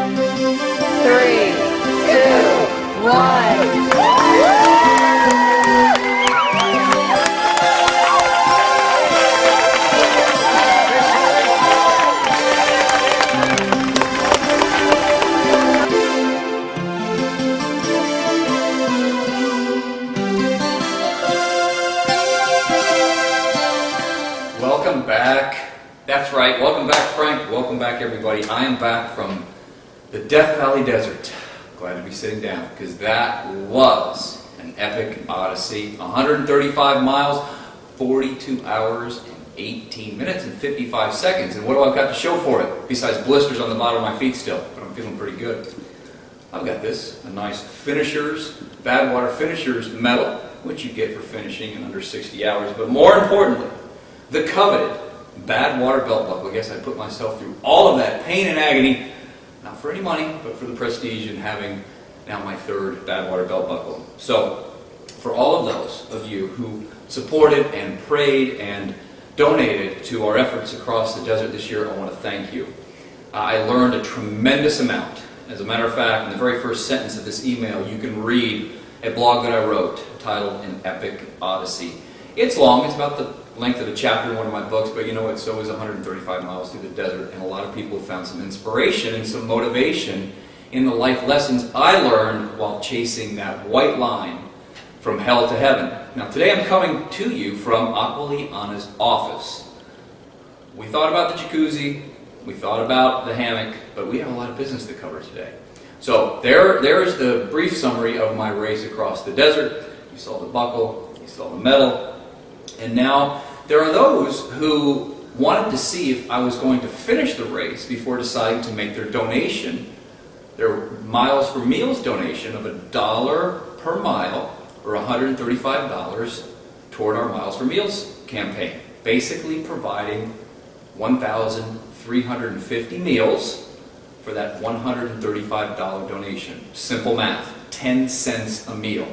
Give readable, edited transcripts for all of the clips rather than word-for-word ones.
3, 2, 1. Welcome back. That's right. Welcome back, Frank. Welcome back, everybody. I am back from the Death Valley Desert. Glad to be sitting down because that was an epic odyssey. 135 miles, 42 hours, and 18 minutes and 55 seconds. And what do I got to show for it? Besides blisters on the bottom of my feet still, but I'm feeling pretty good. I've got this, a nice Badwater Finishers medal, which you get for finishing in under 60 hours. But more importantly, the coveted Badwater belt buckle. I guess I put myself through all of that pain and agony, not for any money, but for the prestige in having now my third Badwater belt buckle. So, for all of those of you who supported and prayed and donated to our efforts across the desert this year, I want to thank you. I learned a tremendous amount. As a matter of fact, in the very first sentence of this email, you can read a blog that I wrote titled An Epic Odyssey. It's long. It's about the length of a chapter in one of my books, but you know what? So is 135 miles through the desert, and a lot of people have found some inspiration and some motivation in the life lessons I learned while chasing that white line from hell to heaven. Now, today I'm coming to you from Aquili Anna's office. We thought about the jacuzzi, we thought about the hammock, but we have a lot of business to cover today. So there is the brief summary of my race across the desert. You saw the buckle, you saw the medal. And now, there are those who wanted to see if I was going to finish the race before deciding to make their donation, their Miles for Meals donation of $1 per mile, or $135 toward our Miles for Meals campaign. Basically providing 1,350 meals for that $135 donation. Simple math, 10 cents a meal.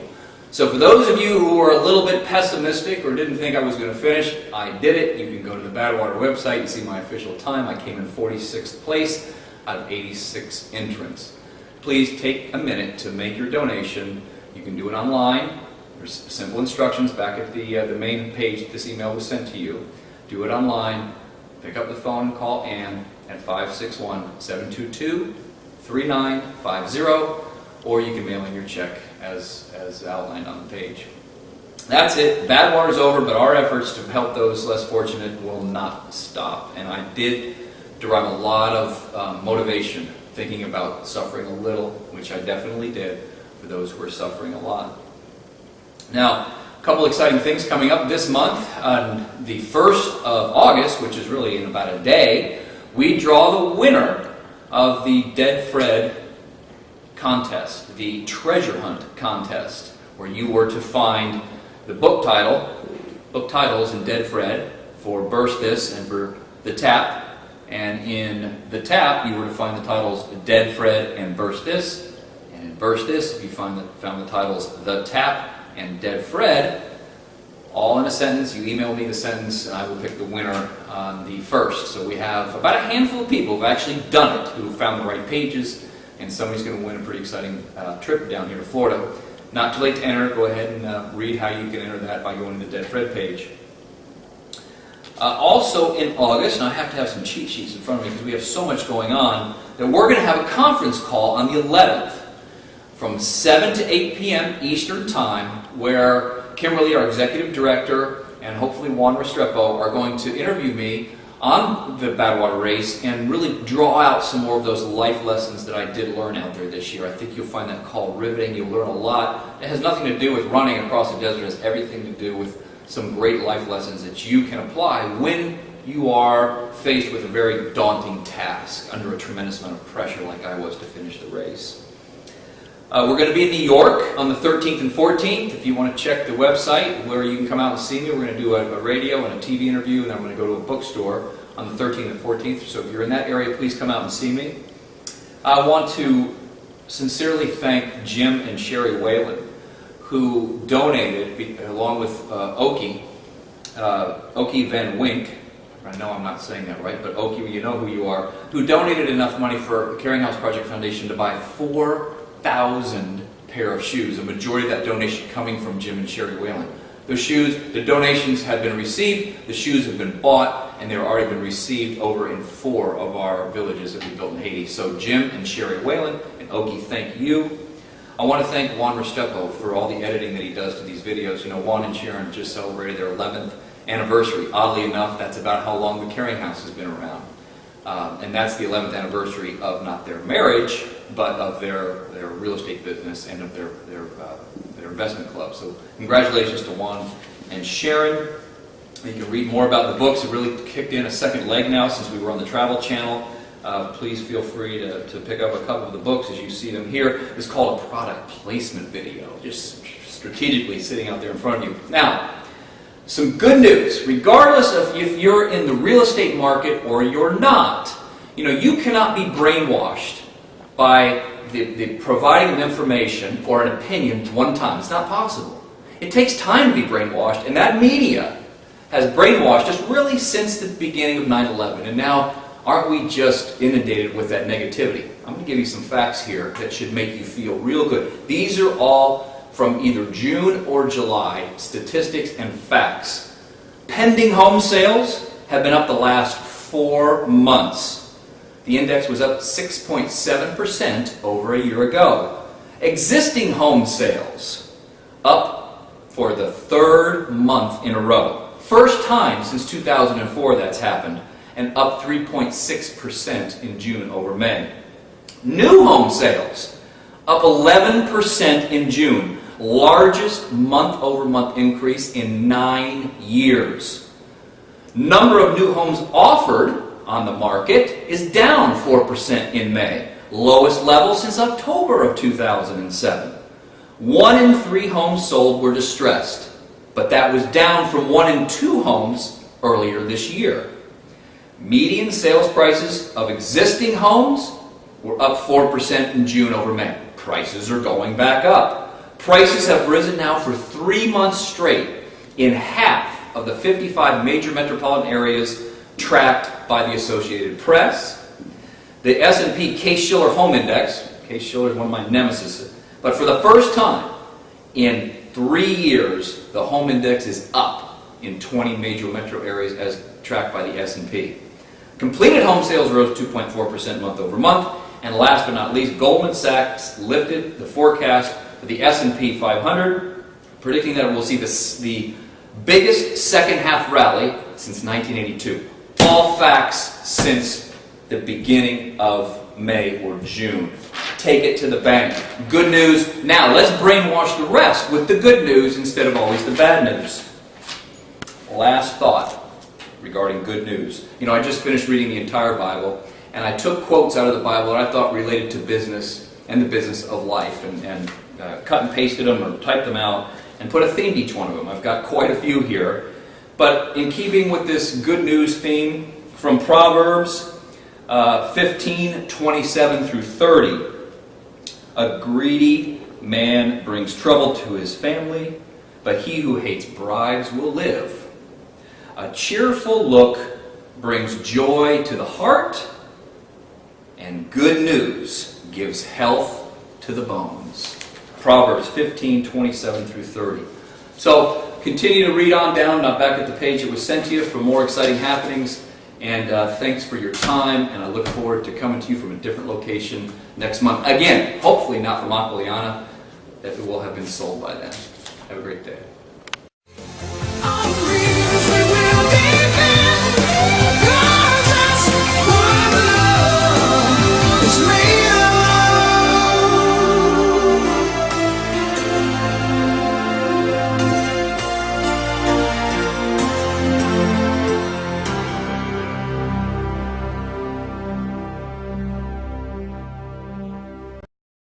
So for those of you who are a little bit pessimistic or didn't think I was going to finish, I did it. You can go to the Badwater website and see my official time. I came in 46th place out of 86 entrants. Please take a minute to make your donation. You can do it online. There's simple instructions back at the main page this email was sent to you. Do it online. Pick up the phone and call Ann at 561-722-3950, or you can mail in your check as outlined on the page. That's it. Badwater's over, but our efforts to help those less fortunate will not stop. And I did derive a lot of motivation thinking about suffering a little, which I definitely did, for those who are suffering a lot. Now, a couple exciting things coming up this month. On the 1st of August, which is really in about a day, we draw the winner of the Dead Fred contest, the treasure hunt contest, where you were to find the book titles in Dead Fred for Burst This and for The Tap, and in The Tap you were to find the titles Dead Fred and Burst This, and in Burst This if you found the titles The Tap and Dead Fred, all in a sentence. You email me the sentence and I will pick the winner on the 1st. So we have about a handful of people who have actually done it, who have found the right pages, and somebody's going to win a pretty exciting trip down here to Florida. Not too late to enter. Go ahead and read how you can enter that by going to the Dead Fred page. Also in August, and I have to have some cheat sheets in front of me because we have so much going on, that we're going to have a conference call on the 11th from 7 to 8 p.m. Eastern Time, where Kimberly, our executive director, and hopefully Juan Restrepo are going to interview me on the Badwater race and really draw out some more of those life lessons that I did learn out there this year. I think you'll find that call riveting. You'll learn a lot. It has nothing to do with running across the desert. It has everything to do with some great life lessons that you can apply when you are faced with a very daunting task under a tremendous amount of pressure like I was to finish the race. We're going to be in New York on the 13th and 14th. If you want to check the website where you can come out and see me, we're going to do a radio and a TV interview, and I'm going to go to a bookstore on the 13th and 14th. So if you're in that area, please come out and see me. I want to sincerely thank Jim and Sherry Whalen, who donated, along with Oki Van Wink. I know I'm not saying that right, but Oki, you know who you are. who donated enough money for the Caring House Project Foundation to buy 4,000 pair of shoes, a majority of that donation coming from Jim and Sherry Whalen. Those shoes, the donations have been received, the shoes have been bought, and they've already been received over in 4 of our villages that we built in Haiti. So Jim and Sherry Whalen and Ogie, thank you. I want to thank Juan Restrepo for all the editing that he does to these videos. You know, Juan and Sharon just celebrated their 11th anniversary. Oddly enough, that's about how long the Caring House has been around. And that's the 11th anniversary of not their marriage, but of their real estate business and of their investment club. So congratulations to Juan and Sharon. You can read more about the books. It really kicked in a second leg now since we were on the Travel Channel. Please feel free to pick up a couple of the books as you see them here. It's called a product placement video, just strategically sitting out there in front of you. Now, some good news. Regardless of if you're in the real estate market or you're not, you know, you cannot be brainwashed by the providing of information or an opinion one time. It's not possible. It takes time to be brainwashed, and that media has brainwashed us really since the beginning of 9/11. And now, aren't we just inundated with that negativity? I'm going to give you some facts here that should make you feel real good. These are all from either June or July statistics and facts. Pending home sales have been up the last 4 months. The index was up 6.7% over a year ago. Existing home sales up for the 3rd month in a row. First time since 2004 that's happened, and up 3.6% in June over May. New home sales up 11% in June. Largest month-over-month increase in 9 years. Number of new homes offered on the market is down 4% in May. Lowest level since October of 2007. 1 in 3 homes sold were distressed, but that was down from 1 in 2 homes earlier this year. Median sales prices of existing homes were up 4% in June over May. Prices are going back up. Prices have risen now for 3 months straight in half of the 55 major metropolitan areas tracked by the Associated Press. The S&P Case-Shiller Home Index, Case-Shiller is one of my nemesis, but for the first time in 3 years, the home index is up in 20 major metro areas as tracked by the S&P. Completed home sales rose 2.4% month over month, and last but not least, Goldman Sachs lifted the forecast for the S&P 500, predicting that it will see the biggest second half rally since 1982. All facts since the beginning of May or June. Take it to the bank. Good news. Now let's brainwash the rest with the good news instead of always the bad news. Last thought regarding good news. You know, I just finished reading the entire Bible, and I took quotes out of the Bible that I thought related to business and the business of life, and cut and pasted them or typed them out and put a theme to each one of them. I've got quite a few here. But in keeping with this good news theme, from Proverbs 15:27 through 30, a greedy man brings trouble to his family, but he who hates bribes will live. A cheerful look brings joy to the heart, and good news gives health to the bones. Proverbs 15:27 through 30. So continue to read on down, back at the page that was sent to you for more exciting happenings. And thanks for your time, and I look forward to coming to you from a different location next month. Again, hopefully not from Aquiliana, that it will have been sold by then. Have a great day.